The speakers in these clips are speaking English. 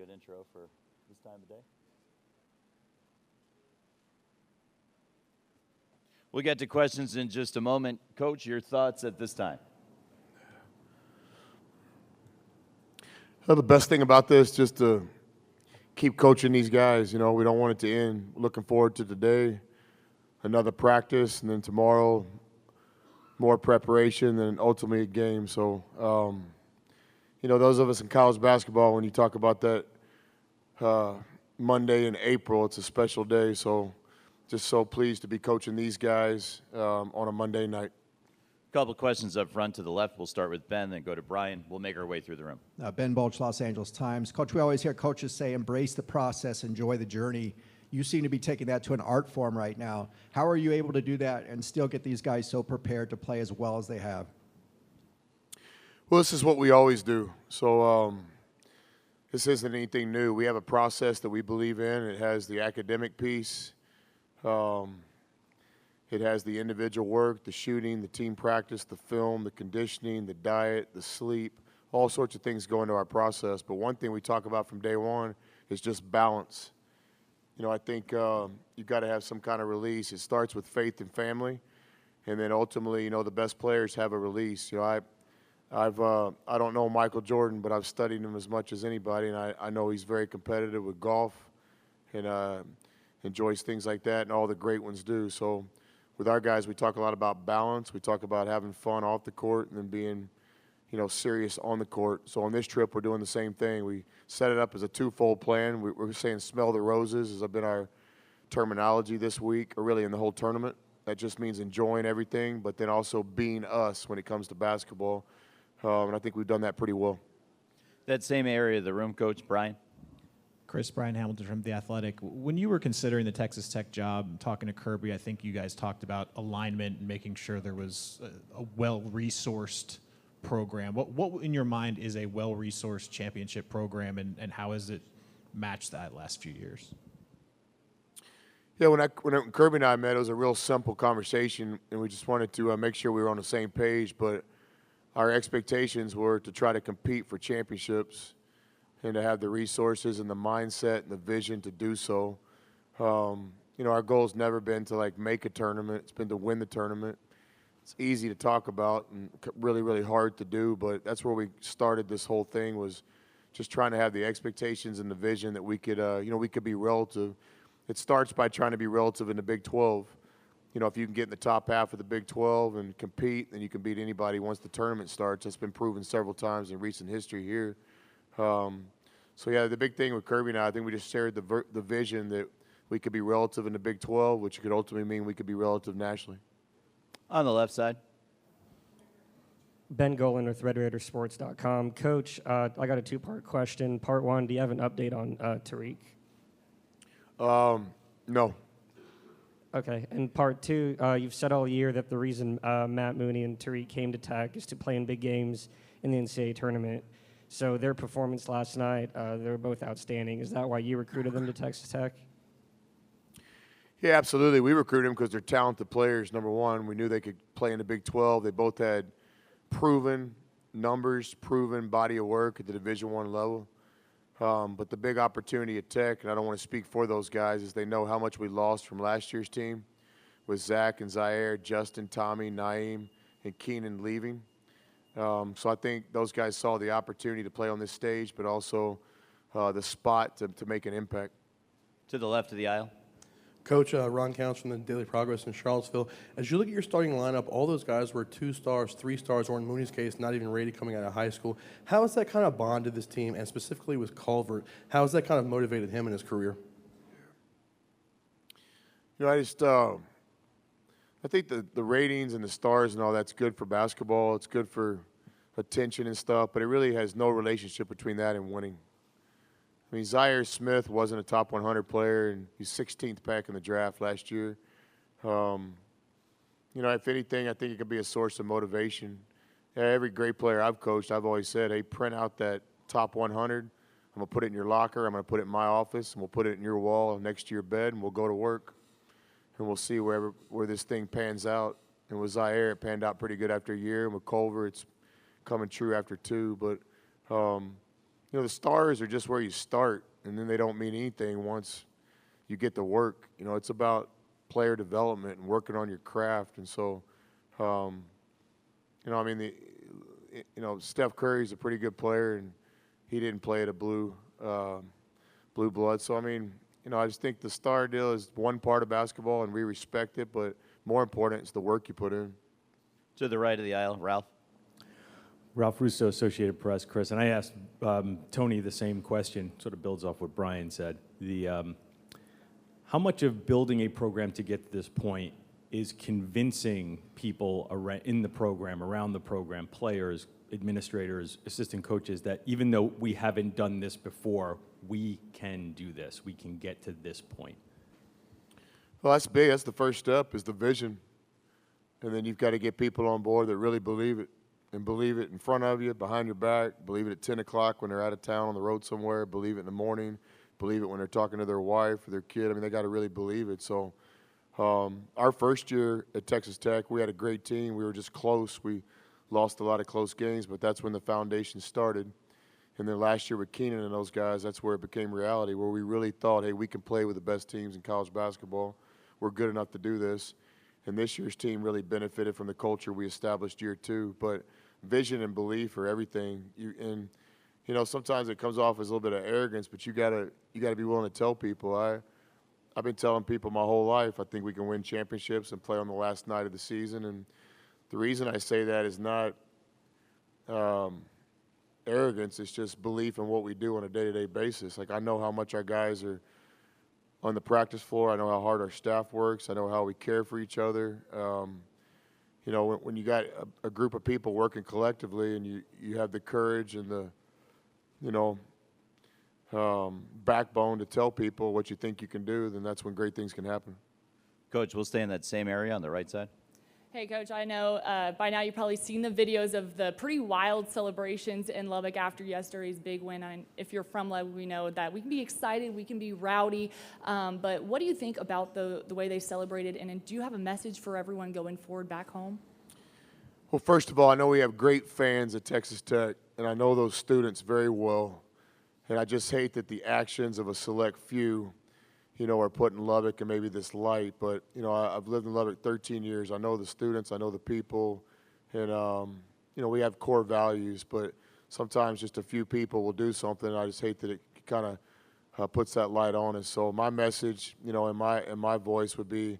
good intro for this time of day. We'll get to questions in just a moment. Coach, your thoughts at this time? Well, the best thing about this, just to keep coaching these guys. You know, we don't want it to end. Looking forward to today, another practice, and then tomorrow, more preparation, and ultimately a game. So, you know, those of us in college basketball, when you talk about that Monday in April, it's a special day. So, just so pleased to be coaching these guys on a Monday night. A couple of questions up front to the left. We'll start with Ben, then go to Brian. We'll make our way through the room. Ben Bulch, Los Angeles Times. Coach, we always hear coaches say, embrace the process, enjoy the journey. You seem to be taking that to an art form right now. How are you able to do that and still get these guys so prepared to play as well as they have? Well, this is what we always do. So this isn't anything new. We have a process that we believe in. It has the academic piece. It has the individual work, the shooting, the team practice, the film, the conditioning, the diet, the sleep, all sorts of things go into our process. But one thing we talk about from day one is just balance. You know, I think you've got to have some kind of release. It starts with faith and family, and then ultimately, you know, the best players have a release. You know, I don't know Michael Jordan, but I've studied him as much as anybody, and I know he's very competitive with golf and enjoys things like that, and all the great ones do. So with our guys, we talk a lot about balance. We talk about having fun off the court and then being, you know, serious on the court. So on this trip, we're doing the same thing. We set it up as a twofold plan. We're saying smell the roses has been our terminology this week, or really in the whole tournament. That just means enjoying everything, but then also being us when it comes to basketball. And I think we've done that pretty well. That same area of the room, Coach, Brian? Brian Hamilton from The Athletic. When you were considering the Texas Tech job, talking to Kirby, I think you guys talked about alignment and making sure there was a well-resourced program. What in your mind is a well-resourced championship program, and how has it matched that last few years? Yeah, when Kirby and I met, it was a real simple conversation, and we just wanted to make sure we were on the same page. But our expectations were to try to compete for championships and to have the resources and the mindset and the vision to do so. You know, our goal's never been to, like, make a tournament. It's been to win the tournament. It's easy to talk about and really, really hard to do, but that's where we started this whole thing, was just trying to have the expectations and the vision that we could, you know, we could be relative. It starts by trying to be relative in the Big 12. You know, if you can get in the top half of the Big 12 and compete, then you can beat anybody once the tournament starts. That's been proven several times in recent history here. So, yeah, the big thing with Kirby and I think we just shared the vision that we could be relative in the Big 12, which could ultimately mean we could be relative nationally. On the left side. Ben Golan with RedRaidersports.com. Coach, I got a two-part question. Part one, do you have an update on Tariq? No. Okay. And part two, you've said all year that the reason Matt Mooney and Tariq came to Tech is to play in big games in the NCAA tournament. So their performance last night, they were both outstanding. Is that why you recruited them to Texas Tech? Yeah, absolutely. We recruited them because they're talented players, number one. We knew they could play in the Big 12. They both had proven numbers, proven body of work at the Division I level. But the big opportunity at Tech, and I don't want to speak for those guys, is they know how much we lost from last year's team with Zach and Zaire, Justin, Tommy, Naeem, and Keenan leaving. So I think those guys saw the opportunity to play on this stage, but also the spot to make an impact. To the left of the aisle. Coach, Ron Counts from the Daily Progress in Charlottesville. As you look at your starting lineup, all those guys were 2 stars, 3 stars, or in Mooney's case, not even rated coming out of high school. How has that kind of bonded this team, and specifically with Culver? How has that kind of motivated him in his career? You know, I think the ratings and the stars and all that's good for basketball. It's good for attention and stuff, but it really has no relationship between that and winning. I mean, Zaire Smith wasn't a top 100 player, and he's 16th back in the draft last year. You know, if anything, I think it could be a source of motivation. Yeah, every great player I've coached, I've always said, hey, print out that top 100. I'm going to put it in your locker. I'm going to put it in my office, and we'll put it in your wall next to your bed, and we'll go to work. And we'll see where this thing pans out. And with Zaire, it panned out pretty good after a year. And with Culver, it's coming true after 2. But the stars are just where you start, and then they don't mean anything once you get to work. It's about player development and working on your craft. And so, I mean, Steph Curry's a pretty good player, and he didn't play at a blue blood. So, I mean, I just think the star deal is one part of basketball, and we respect it, but more important is the work you put in. To the right of the aisle, Ralph. Ralph Russo, Associated Press. Chris, and I asked Tony the same question, sort of builds off what Brian said. How much of building a program to get to this point is convincing people in the program, around the program, players, administrators, assistant coaches, that even though we haven't done this before, we can do this, we can get to this point? Well, that's big. That's the first step, is the vision. And then you've got to get people on board that really believe it, and believe it in front of you, behind your back, believe it at 10 o'clock when they're out of town on the road somewhere, believe it in the morning, believe it when they're talking to their wife or their kid. I mean, they got to really believe it. So our first year at Texas Tech, we had a great team. We were just close. We lost a lot of close games, but that's when the foundation started. And then last year with Keenan and those guys, that's where it became reality, where we really thought, hey, we can play with the best teams in college basketball. We're good enough to do this. And this year's team really benefited from the culture we established year two. But vision and belief are everything. Sometimes it comes off as a little bit of arrogance, but you gotta be willing to tell people. I've been telling people my whole life, I think we can win championships and play on the last night of the season. And the reason I say that is not arrogance. It's just belief in what we do on a day-to-day basis. Like, I know how much our guys are on the practice floor. I know how hard our staff works. I know how we care for each other. When you got a group of people working collectively, and you have the courage and the backbone to tell people what you think you can do, then that's when great things can happen. Coach, we'll stay in that same area on the right side. Hey, Coach, I know by now you've probably seen the videos of the pretty wild celebrations in Lubbock after yesterday's big win. And if you're from Lubbock, we know that we can be excited, we can be rowdy. But what do you think about the way they celebrated? And do you have a message for everyone going forward back home? Well, first of all, I know we have great fans at Texas Tech, and I know those students very well. And I just hate that the actions of a select few are put in Lubbock in maybe this light. But, I've lived in Lubbock 13 years. I know the students. I know the people. And, we have core values. But sometimes just a few people will do something. And I just hate that it kind of puts that light on us. So my message, in my voice would be,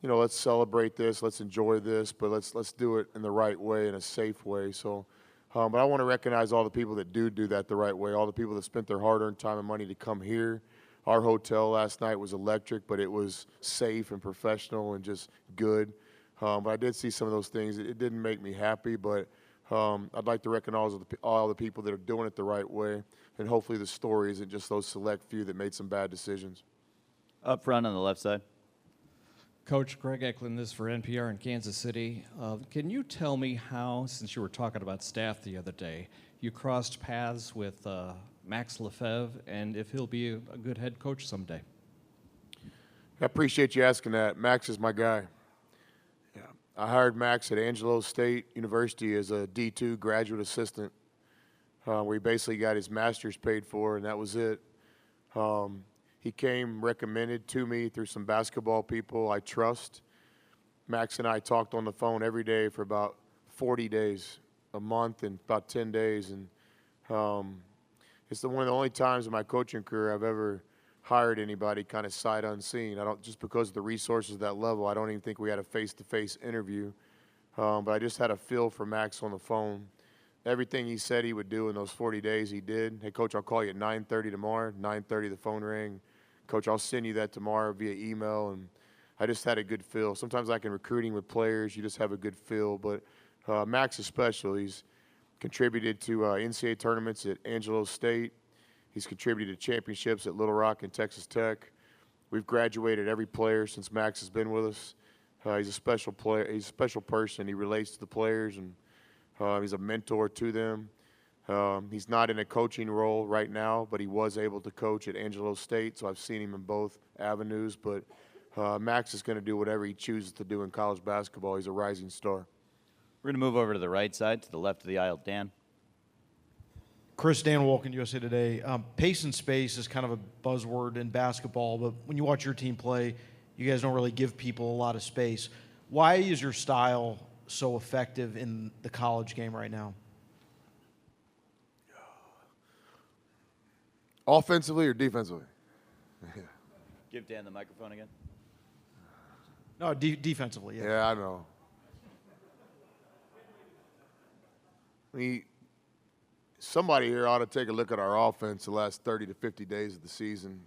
let's celebrate this. Let's enjoy this. But let's do it in the right way, in a safe way. So, but I want to recognize all the people that do that the right way, all the people that spent their hard-earned time and money to come here. Our hotel last night was electric, but it was safe and professional and just good. But I did see some of those things. It didn't make me happy, but I'd like to recognize all the people that are doing it the right way, and hopefully the story isn't just those select few that made some bad decisions. Up front on the left side. Coach, Greg Eklund, this is for NPR in Kansas City. Can you tell me how, since you were talking about staff the other day, you crossed paths with Max Lefebvre, and if he'll be a good head coach someday? I appreciate you asking that. Max is my guy. Yeah, I hired Max at Angelo State University as a D2 graduate assistant, where he basically got his master's paid for, and that was it. He came recommended to me through some basketball people I trust. Max and I talked on the phone every day for about 40 days, a month, and about 10 days. And it's one of the only times in my coaching career I've ever hired anybody kind of sight unseen. Just because of the resources at that level, I don't even think we had a face-to-face interview. But I just had a feel for Max on the phone. Everything he said he would do in those 40 days, he did. Hey, Coach, I'll call you at 9:30 tomorrow. 9:30, the phone rang. Coach, I'll send you that tomorrow via email. And I just had a good feel. Sometimes like in recruiting with players, you just have a good feel. But Max is special. He's contributed to NCAA tournaments at Angelo State. He's contributed to championships at Little Rock and Texas Tech. We've graduated every player since Max has been with us. He's a special player. He's a special person. He relates to the players, and he's a mentor to them. He's not in a coaching role right now, but he was able to coach at Angelo State, so I've seen him in both avenues. But Max is going to do whatever he chooses to do in college basketball. He's a rising star. We're going to move over to the right side, to the left of the aisle. Dan. Chris, Dan Wolken, USA Today. Pace and space is kind of a buzzword in basketball, but when you watch your team play, you guys don't really give people a lot of space. Why is your style so effective in the college game right now? Offensively or defensively? Give Dan the microphone again. No, defensively, yeah. Yeah, I know. Somebody here ought to take a look at our offense the last 30 to 50 days of the season.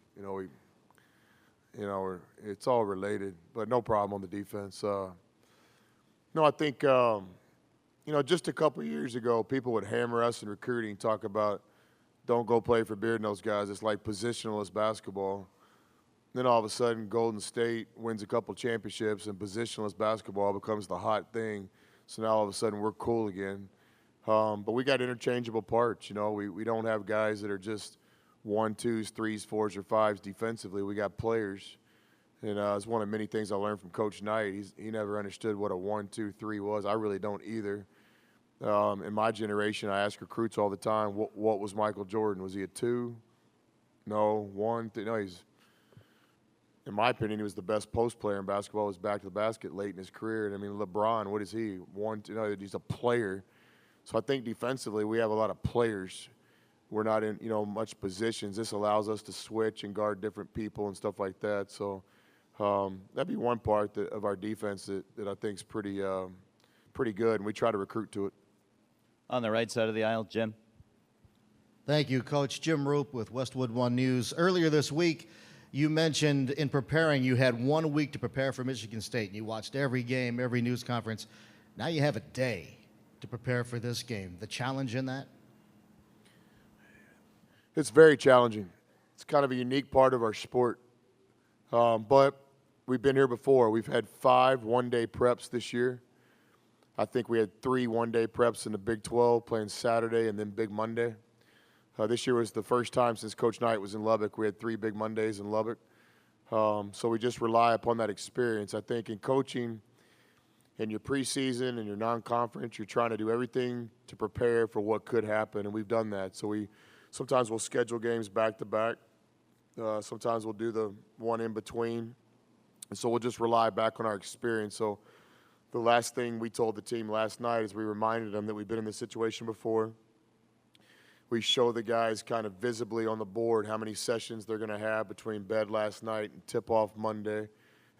It's all related, but no problem on the defense. No, I think, just a couple of years ago, people would hammer us in recruiting, talk about don't go play for Beard and those guys. It's like positionalist basketball. Then all of a sudden, Golden State wins a couple championships, and positionless basketball becomes the hot thing. So now all of a sudden, we're cool again. But we got interchangeable parts. We don't have guys that are just 1, 2s, 3s, 4s, or 5s defensively. We got players. And it's one of many things I learned from Coach Knight. He never understood what a 1, 2, 3 was. I really don't either. In my generation, I ask recruits all the time, what was Michael Jordan? Was he a 2? No. 1? No, in my opinion, he was the best post player in basketball. He was back to the basket late in his career. And, LeBron, what is he? 1, 2? No, he's a player. So I think defensively we have a lot of players. We're not in, much positions. This allows us to switch and guard different people and stuff like that. So that'd be one part of our defense that I think is pretty good, and we try to recruit to it. On the right side of the aisle, Jim. Thank you, Coach. Jim Roop with Westwood One News. Earlier this week, you mentioned in preparing you had 1 week to prepare for Michigan State, and you watched every game, every news conference. Now you have a day to prepare for this game. The challenge in that? It's very challenging. It's kind of a unique part of our sport. But we've been here before. We've had 5 one-day preps this year. I think we had 3 one-day preps in the Big 12, playing Saturday and then Big Monday. This year was the first time since Coach Knight was in Lubbock. We had 3 big Mondays in Lubbock. So we just rely upon that experience. I think in coaching, in your preseason and your non-conference, you're trying to do everything to prepare for what could happen, and we've done that. So sometimes we'll schedule games back-to-back. Sometimes we'll do the one in between. And so we'll just rely back on our experience. So the last thing we told the team last night is we reminded them that we've been in this situation before. We show the guys kind of visibly on the board how many sessions they're going to have between bed last night and tip-off Monday,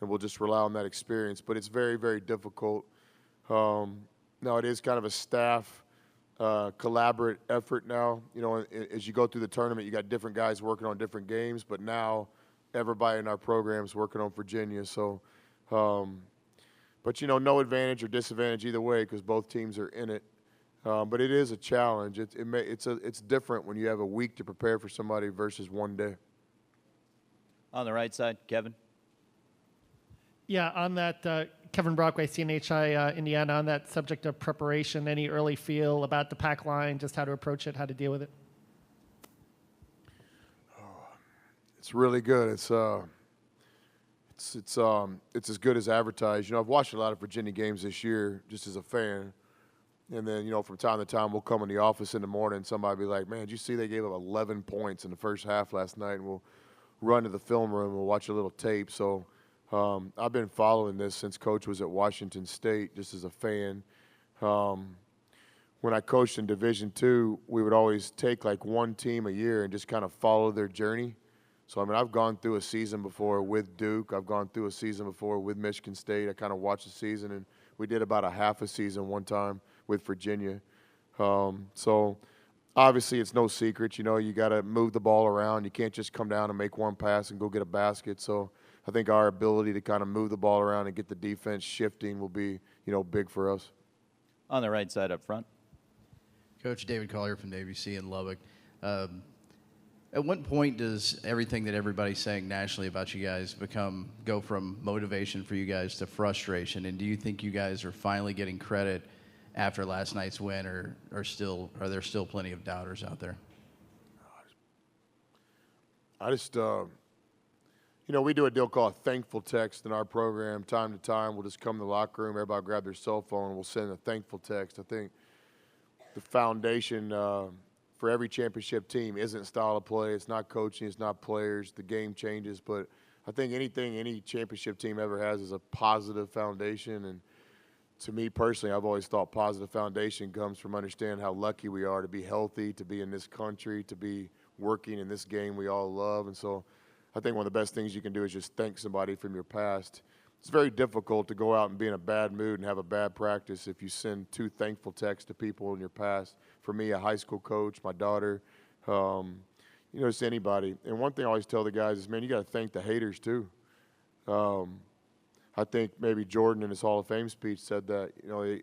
and we'll just rely on that experience. But it's very, very difficult. Now, it is kind of a staff collaborate effort now. As you go through the tournament, you got different guys working on different games, but now everybody in our program is working on Virginia. So, but no advantage or disadvantage either way because both teams are in it. But it is a challenge. It's different when you have a week to prepare for somebody versus 1 day. On the right side, Kevin. Yeah, on that, Kevin Brockway, CNHI Indiana, on that subject of preparation, any early feel about the pack line, just how to approach it, how to deal with it? It's really good. It's as good as advertised. I've watched a lot of Virginia games this year just as a fan. And then, from time to time, we'll come in the office in the morning and somebody will be like, man, did you see they gave up 11 points in the first half last night? And we'll run to the film room and we'll watch a little tape. So I've been following this since Coach was at Washington State, just as a fan. When I coached in Division II, we would always take like one team a year and just kind of follow their journey. So, I've gone through a season before with Duke. I've gone through a season before with Michigan State. I kind of watched the season, and we did about a half a season one time with Virginia. So obviously it's no secret, you got to move the ball around. You can't just come down and make one pass and go get a basket. So I think our ability to kind of move the ball around and get the defense shifting will be, big for us. On the right side up front. Coach David Collier from WC in Lubbock. At what point does everything that everybody's saying nationally about you guys go from motivation for you guys to frustration? And do you think you guys are finally getting credit after last night's win, or are there still plenty of doubters out there? I just, we do a deal called a thankful text in our program. Time to time, we'll just come to the locker room, everybody grab their cell phone, and we'll send a thankful text. I think the foundation for every championship team isn't style of play. It's not coaching. It's not players. The game changes. But I think anything any championship team ever has is a positive foundation. And to me personally, I've always thought positive foundation comes from understanding how lucky we are to be healthy, to be in this country, to be working in this game we all love. And so I think one of the best things you can do is just thank somebody from your past. It's very difficult to go out and be in a bad mood and have a bad practice if you send 2 thankful texts to people in your past. For me, a high school coach, my daughter, just anybody. And one thing I always tell the guys is, man, you got to thank the haters too. I think maybe Jordan in his Hall of Fame speech said that,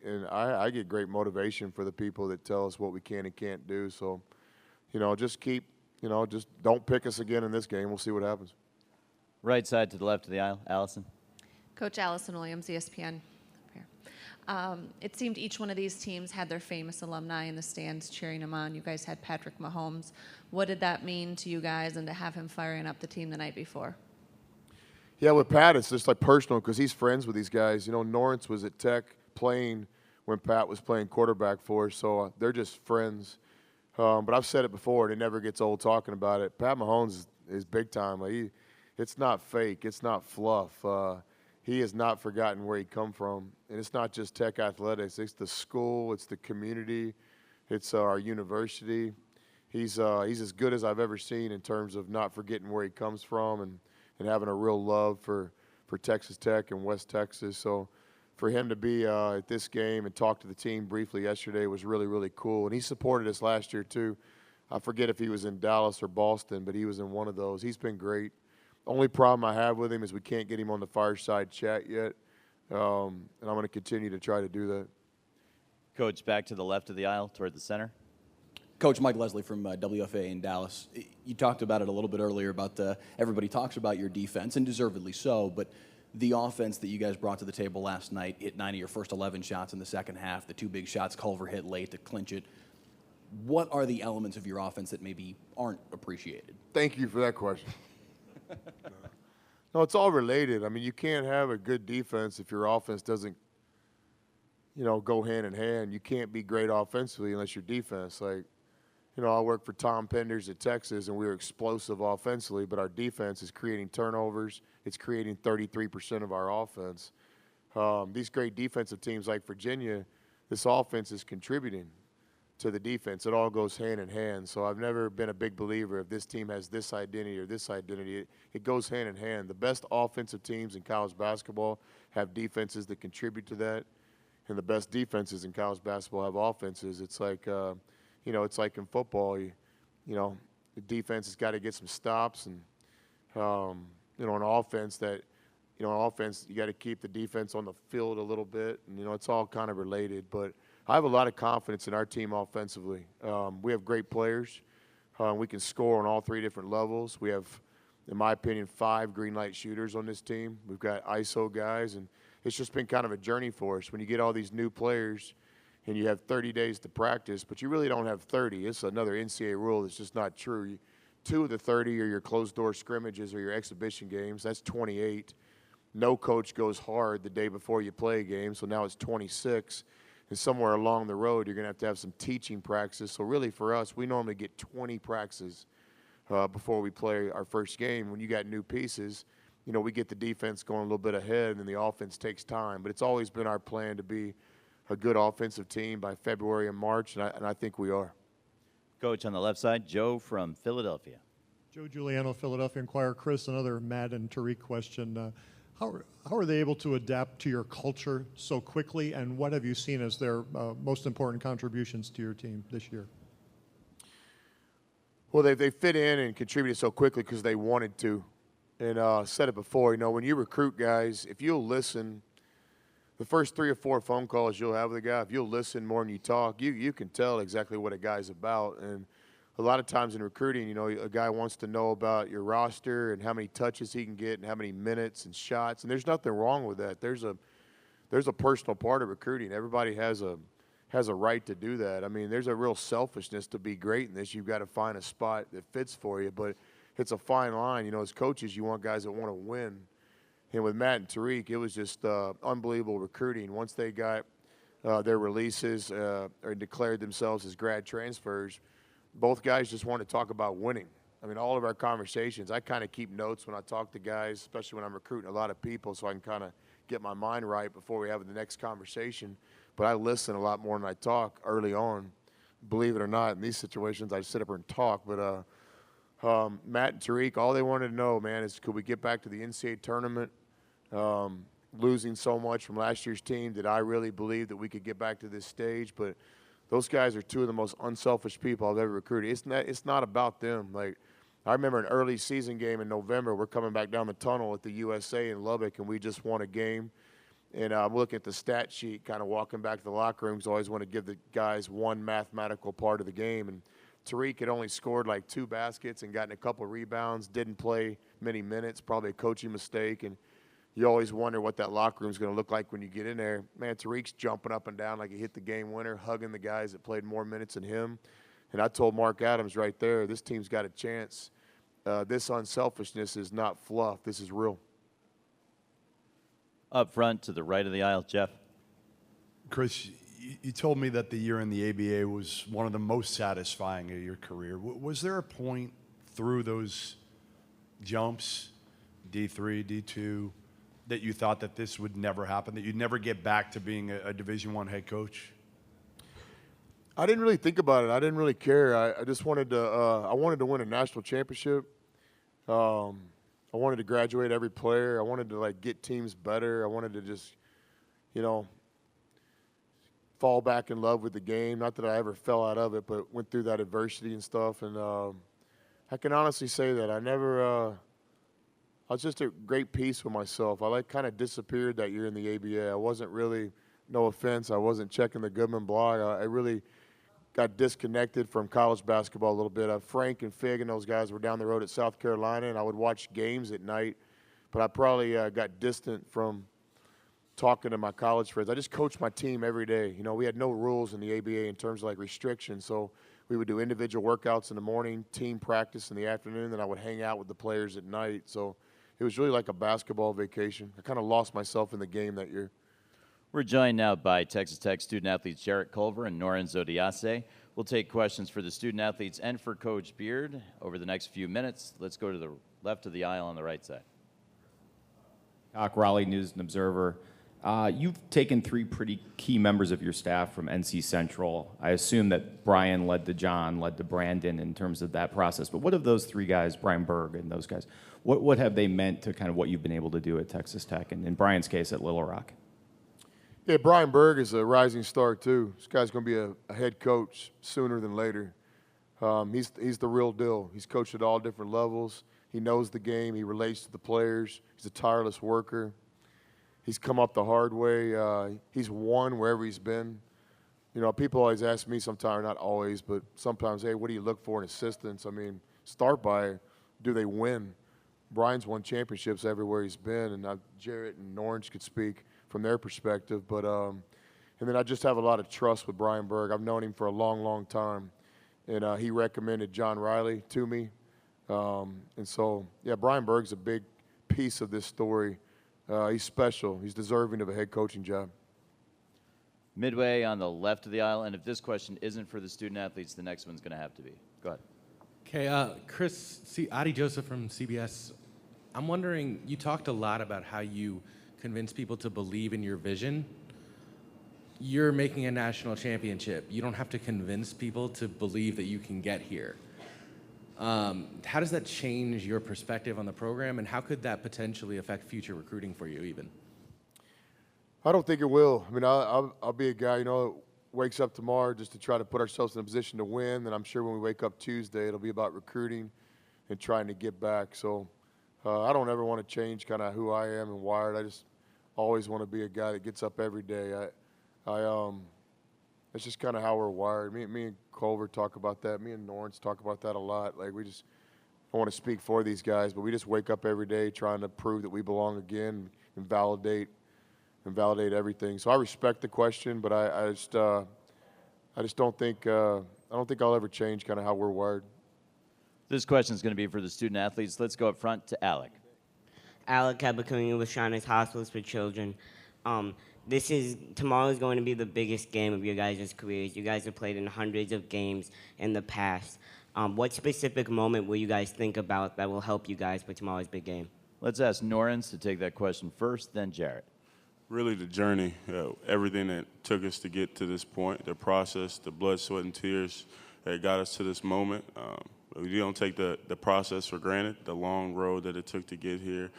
and I get great motivation for the people that tell us what we can and can't do. So, just keep, just don't pick us again in this game. We'll see what happens. Right side to the left of the aisle, Allison. Coach Allison Williams, ESPN. Up here. It seemed each one of these teams had their famous alumni in the stands cheering them on. You guys had Patrick Mahomes. What did that mean to you guys and to have him firing up the team the night before? Yeah, with Pat, it's just like personal because he's friends with these guys. Norrance was at Tech playing when Pat was playing quarterback for us, so they're just friends. But I've said it before, and it never gets old talking about it. Pat Mahomes is big time. It's not fake. It's not fluff. He has not forgotten where he come from. And it's not just Tech athletics. It's the school. It's the community. It's our university. He's as good as I've ever seen in terms of not forgetting where he comes from and having a real love for Texas Tech and West Texas. So for him to be at this game and talk to the team briefly yesterday was really, really cool. And he supported us last year too. I forget if he was in Dallas or Boston, but he was in one of those. He's been great. Only problem I have with him is we can't get him on the fireside chat yet, and I'm going to continue to try to do that. Coach, back to the left of the aisle toward the center. Coach Mike Leslie from WFA in Dallas. You talked about it a little bit earlier about everybody talks about your defense, and deservedly so, but the offense that you guys brought to the table last night, hit 9 of your first 11 shots in the second half, the 2 big shots Culver hit late to clinch it. What are the elements of your offense that maybe aren't appreciated? Thank you for that question. No, it's all related. I mean, you can't have a good defense if your offense doesn't, go hand in hand. You can't be great offensively unless your defense. I worked for Tom Penders at Texas, and we were explosive offensively, but our defense is creating turnovers. It's creating 33% of our offense. These great defensive teams like Virginia, this offense is contributing to the defense. It all goes hand in hand. So I've never been a big believer if this team has this identity or this identity. It goes hand in hand. The best offensive teams in college basketball have defenses that contribute to that, and the best defenses in college basketball have offenses. It's like, it's like in football. The defense has got to get some stops, and on offense you got to keep the defense on the field a little bit, and it's all kind of related. But I have a lot of confidence in our team offensively. We have great players. We can score on all 3 different levels. We have, in my opinion, 5 green light shooters on this team. We've got ISO guys, and it's just been kind of a journey for us. When you get all these new players and you have 30 days to practice, but you really don't have 30. It's another NCAA rule that's just not true. 2 of the 30 are your closed-door scrimmages or your exhibition games. That's 28. No coach goes hard the day before you play a game, so now it's 26. And somewhere along the road, you're going to have some teaching practice. So really for us, we normally get 20 practices before we play our first game. When you got new pieces, we get the defense going a little bit ahead, and the offense takes time. But it's always been our plan to be a good offensive team by February and March, and I think we are. Coach, on the left side, Joe from Philadelphia. Joe Giuliano, Philadelphia Inquirer. Chris, another Matt and Tariq question. How are they able to adapt to your culture so quickly, and what have you seen as their most important contributions to your team this year? Well, they fit in and contributed so quickly because they wanted to. And I said it before, when you recruit guys, if you'll listen, the first 3 or 4 phone calls you'll have with a guy, if you'll listen more than you talk, you can tell exactly what a guy's about. And a lot of times in recruiting, a guy wants to know about your roster and how many touches he can get and how many minutes and shots. And there's nothing wrong with that. There's a personal part of recruiting. Everybody has a right to do that. I mean, there's a real selfishness to be great in this. You've got to find a spot that fits for you. But it's a fine line. As coaches, you want guys that want to win. And with Matt and Tariq, it was just unbelievable recruiting. Once they got their releases or declared themselves as grad transfers, both guys just want to talk about winning. I mean, all of our conversations, I kind of keep notes when I talk to guys, especially when I'm recruiting a lot of people, so I can kind of get my mind right before we have the next conversation. But I listen a lot more than I talk early on. Believe it or not, in these situations, I sit up here and talk. But Matt and Tariq, all they wanted to know, man, is could we get back to the NCAA tournament? Losing so much from last year's team, did I really believe that we could get back to this stage? But those guys are two of the most unselfish people I've ever recruited. It's not about them. Like, I remember an early season game in November. We're coming back down the tunnel at the USA in Lubbock, and we just won a game. And I'm looking at the stat sheet, kind of walking back to the locker rooms. Always want to give the guys one mathematical part of the game. And Tariq had only scored like 2 baskets and gotten a couple rebounds, didn't play many minutes, probably a coaching mistake. And you always wonder what that locker room is going to look like when you get in there. Man, Tariq's jumping up and down like he hit the game winner, hugging the guys that played more minutes than him. And I told Mark Adams right there, this team's got a chance. This unselfishness is not fluff. This is real. Up front to the right of the aisle, Jeff. Chris, you told me that the year in the ABA was one of the most satisfying of your career. Was there a point through those jumps, D3, D2, that you thought that this would never happen, that you'd never get back to being a Division I head coach? I didn't really think about it. I didn't really care. I just wanted to. I wanted to win a national championship. I wanted to graduate every player. I wanted to like get teams better. I wanted to just, fall back in love with the game. Not that I ever fell out of it, but went through that adversity and stuff. And I can honestly say that I never. I was just at great peace with myself. I kind of disappeared that year in the ABA. I wasn't really, no offense, I wasn't checking the Goodman blog. I really got disconnected from college basketball a little bit. Frank and Fig and those guys were down the road at South Carolina, and I would watch games at night. But I probably got distant from talking to my college friends. I just coached my team every day. We had no rules in the ABA in terms of like restrictions. So we would do individual workouts in the morning, team practice in the afternoon, then I would hang out with the players at night. So it was really like a basketball vacation. I kind of lost myself in the game that year. We're joined now by Texas Tech student-athletes Jarrett Culver and Norin Zodiace. We'll take questions for the student-athletes and for Coach Beard over the next few minutes. Let's go to the left of the aisle on the right side. Raleigh News and Observer. You've taken 3 pretty key members of your staff from NC Central. I assume that Brian led to John, led to Brandon in terms of that process. But what have those 3 guys, Brian Berg and those guys, what have they meant to kind of what you've been able to do at Texas Tech and in Brian's case at Little Rock? Yeah, Brian Berg is a rising star too. This guy's going to be a head coach sooner than later. He's the real deal. He's coached at all different levels. He knows the game. He relates to the players. He's a tireless worker. He's come up the hard way. He's won wherever he's been. People always ask me sometimes, not always, but sometimes, hey, what do you look for in assistants? I mean, start by, do they win? Brian's won championships everywhere he's been, and Jarrett and Orange could speak from their perspective. But and then I just have a lot of trust with Brian Berg. I've known him for a long, long time, and he recommended John Riley to me. And so, yeah, Brian Berg's a big piece of this story. He's special. He's deserving of a head coaching job. Midway on the left of the aisle, and if this question isn't for the student-athletes, the next one's going to have to be. Go ahead. Okay, Chris, Adi Joseph from CBS. I'm wondering, you talked a lot about how you convince people to believe in your vision. You're making a national championship. You don't have to convince people to believe that you can get here. How does that change your perspective on the program, and how could that potentially affect future recruiting for you even? I don't think it will. I mean, I'll be a guy, wakes up tomorrow just to try to put ourselves in a position to win, and I'm sure when we wake up Tuesday, it'll be about recruiting and trying to get back. So I don't ever want to change kind of who I am and wired. I just always want to be a guy that gets up every day. It's just kind of how we're wired. Me and Culver talk about that. Me and Lawrence talk about that a lot. Like, we just don't want to speak for these guys, but we just wake up every day trying to prove that we belong again and validate everything. So I respect the question, but I just don't think I'll ever change kind of how we're wired. This question is going to be for the student athletes. Let's go up front to Alec. Alec Abakuni with Shaughne's Hospitals for Children. tomorrow is going to be the biggest game of your guys' careers. You guys have played in hundreds of games in the past. What specific moment will you guys think about that will help you guys for tomorrow's big game? Let's ask Norins to take that question first, then Jarrett. Really the journey, everything that took us to get to this point, the process, the blood, sweat, and tears that got us to this moment. We don't take the process for granted, the long road that it took to get here,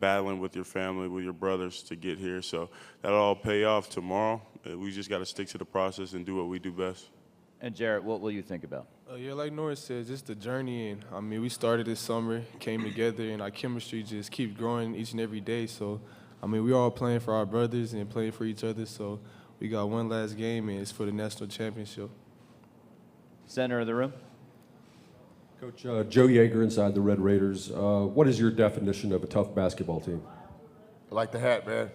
battling with your family, with your brothers to get here. So that'll all pay off tomorrow. We just got to stick to the process and do what we do best. And Jarrett, what will you think about? Yeah, like Norris said, just the journey. And I mean, we started this summer, came together, and our chemistry just keeps growing each and every day. So, I mean, we all playing for our brothers and playing for each other. So we got one last game, and it's for the national championship. Center of the room. Coach, Joe Yeager inside the Red Raiders. What is your definition of a tough basketball team? I like the hat, man.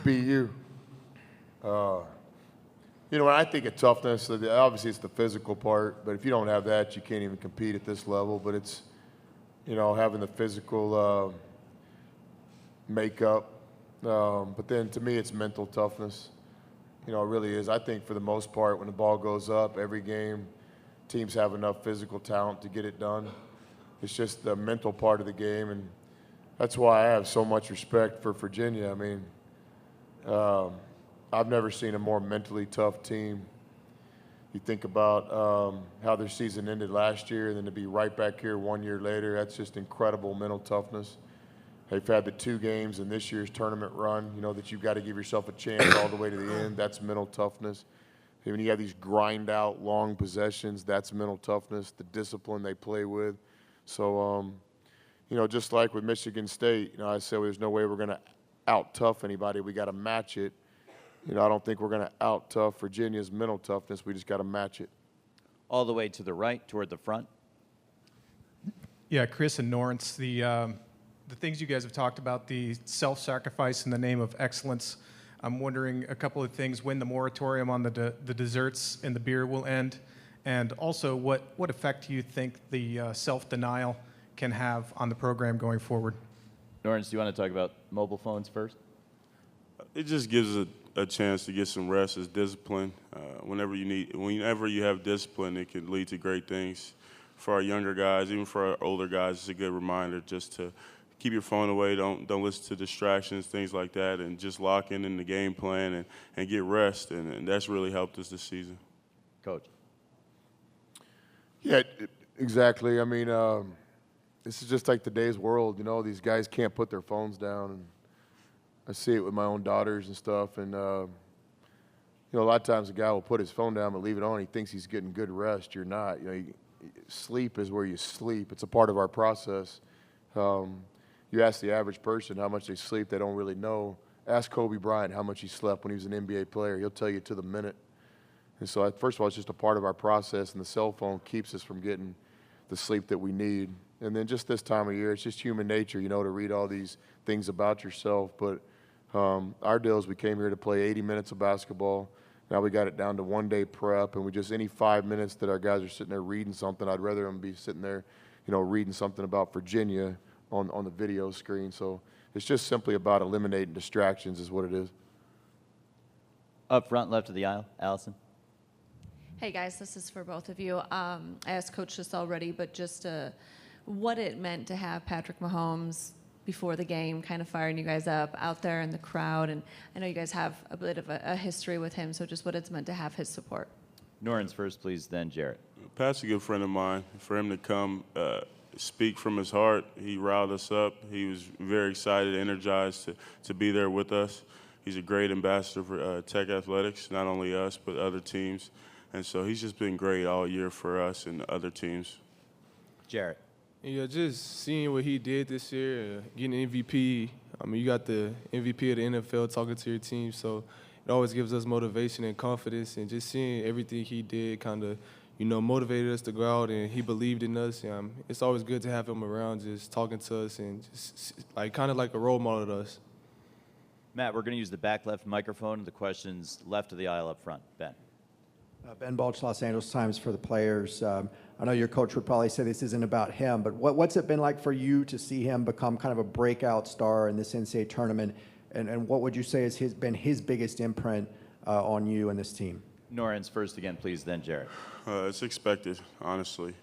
Be you. You know, when I think of toughness, obviously it's the physical part, but if you don't have that, you can't even compete at this level. But it's, you know, having the physical makeup. But then to me, it's mental toughness. You know, it really is. I think for the most part, when the ball goes up, every game, teams have enough physical talent to get it done. It's just the mental part of the game, and that's why I have so much respect for Virginia. I mean, I've never seen a more mentally tough team. You think about how their season ended last year, and then to be right back here 1 year later, that's just incredible mental toughness. They've had the 2 games in this year's tournament run, you know, that you've got to give yourself a chance all the way to the end. That's mental toughness. When you have these grind-out long possessions, that's mental toughness, the discipline they play with. So, you know, just like with Michigan State, you know, I said there's no way we're going to out-tough anybody. We got to match it. You know, I don't think we're going to out-tough Virginia's mental toughness. We just got to match it. All the way to the right, toward the front. Yeah, Chris and Norrance, the things you guys have talked about, the self-sacrifice in the name of excellence. I'm wondering a couple of things: when the moratorium on the desserts and the beer will end, and also what effect do you think the self-denial can have on the program going forward? Norrance, do you want to talk about mobile phones first? It just gives a chance to get some rest. It's discipline. Whenever you have discipline, it can lead to great things. For our younger guys, even for our older guys, it's a good reminder just to keep your phone away. Don't listen to distractions, things like that, and just lock in the game plan and get rest. And that's really helped us this season. Coach. Yeah, exactly. I mean, this is just like today's world. You know, these guys can't put their phones down. And I see it with my own daughters and stuff. And, you know, a lot of times a guy will put his phone down but leave it on. He thinks he's getting good rest. You're not. You know, sleep is where you sleep. It's a part of our process. You ask the average person how much they sleep, they don't really know. Ask Kobe Bryant how much he slept when he was an NBA player. He'll tell you to the minute. And so, first of all, it's just a part of our process, and the cell phone keeps us from getting the sleep that we need. And then just this time of year, it's just human nature, you know, to read all these things about yourself. But our deal is we came here to play 80 minutes of basketball. Now we got it down to 1 day prep, and we just any 5 minutes that our guys are sitting there reading something, I'd rather them be sitting there, you know, reading something about Virginia on the video screen. So it's just simply about eliminating distractions is what it is. Up front, left of the aisle, Allison. Hey guys, this is for both of you. I asked Coach this already, but just what it meant to have Patrick Mahomes before the game kind of firing you guys up out there in the crowd. And I know you guys have a bit of a history with him, so just what it's meant to have his support. Norrance first, please, then Jarrett. Pat's a good friend of mine. For him to come speak from his heart, he riled us up. He was very excited, energized to be there with us. He's a great ambassador for Tech Athletics, not only us, but other teams. And so he's just been great all year for us and other teams. Jarrett. Yeah, just seeing what he did this year, getting MVP. I mean, you got the MVP of the NFL talking to your team, so it always gives us motivation and confidence. And just seeing everything he did kind of, you know, motivated us to go out, and he believed in us. It's always good to have him around, just talking to us and just like kind of like a role model to us. Matt, we're going to use the back left microphone. The questions left of the aisle up front. Ben. Ben Balch, Los Angeles Times for the players. I know your coach would probably say this isn't about him, but what's it been like for you to see him become kind of a breakout star in this NCAA tournament? And what would you say has been his biggest imprint on you and this team? Norins first again, please, then Jarrett. It's expected, honestly.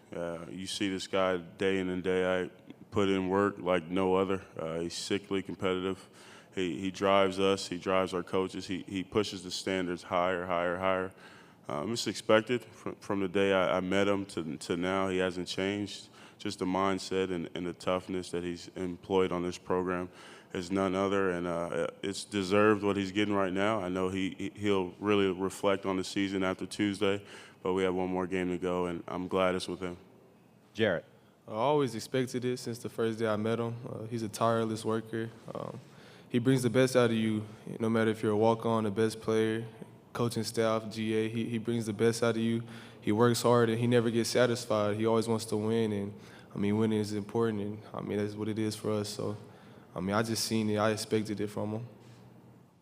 You see this guy day in and day out put in work like no other. He's sickly competitive. He drives us. He drives our coaches. He pushes the standards higher, higher, higher. It's expected from the day I met him to now. He hasn't changed. Just the mindset and the toughness that he's employed on this program is none other, and it's deserved what he's getting right now. I know he'll really reflect on the season after Tuesday, but we have one more game to go, and I'm glad it's with him. Jarrett. I always expected it since the first day I met him. He's a tireless worker. He brings the best out of you, no matter if you're a walk-on, the best player, coaching staff, GA. He brings the best out of you. He works hard, and he never gets satisfied. He always wants to win, and, I mean, winning is important, and, I mean, that's what it is for us. So, I mean, I just seen it. I expected it from him.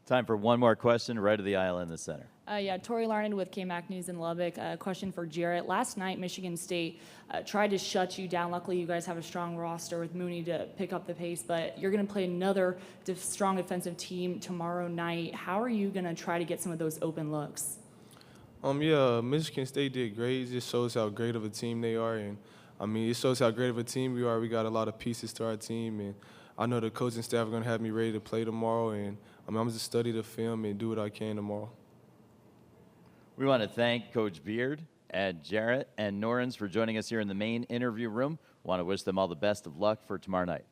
Time for one more question, right of the aisle in the center. Yeah, Tori Larned with KMAC News in Lubbock. Question for Jarrett. Last night, Michigan State tried to shut you down. Luckily, you guys have a strong roster with Mooney to pick up the pace, but you're going to play another strong defensive team tomorrow night. How are you going to try to get some of those open looks? Yeah, Michigan State did great. It just shows how great of a team they are, and I mean, it shows how great of a team we are. We got a lot of pieces to our team, and I know the coaching staff are going to have me ready to play tomorrow, and I mean, I'm just study the film and do what I can tomorrow. We want to thank Coach Beard and Jarrett and Norins for joining us here in the main interview room. Want to wish them all the best of luck for tomorrow night.